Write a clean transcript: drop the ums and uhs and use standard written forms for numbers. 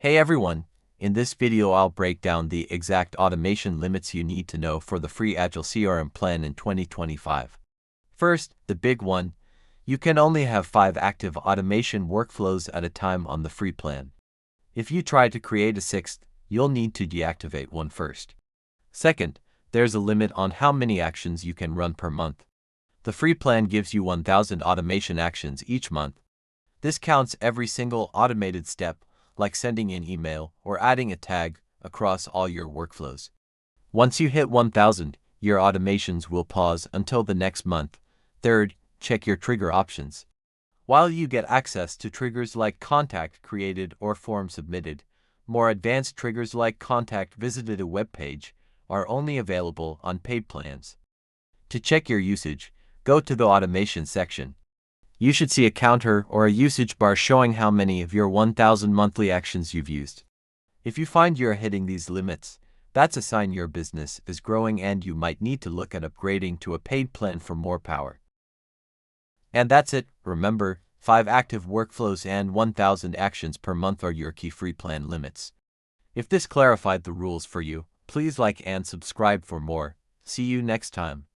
Hey everyone, in this video I'll break down the exact automation limits you need to know for the free Agile CRM plan in 2025. First, the big one, you can only have 5 active automation workflows at a time on the free plan. If you try to create a 6th, you'll need to deactivate one first. Second, there's a limit on how many actions you can run per month. The free plan gives you 1,000 automation actions each month. This counts every single automated step, like sending an email or adding a tag, across all your workflows. Once you hit 1,000, your automations will pause until the next month. Third, check your trigger options. While you get access to triggers like contact created or form submitted, more advanced triggers like contact visited a web page are only available on paid plans. To check your usage, go to the automation section. You should see a counter or a usage bar showing how many of your 1,000 monthly actions you've used. If you find you're hitting these limits, that's a sign your business is growing and you might need to look at upgrading to a paid plan for more power. And that's it. Remember, 5 active workflows and 1,000 actions per month are your key free plan limits. If this clarified the rules for you, please like and subscribe for more. See you next time.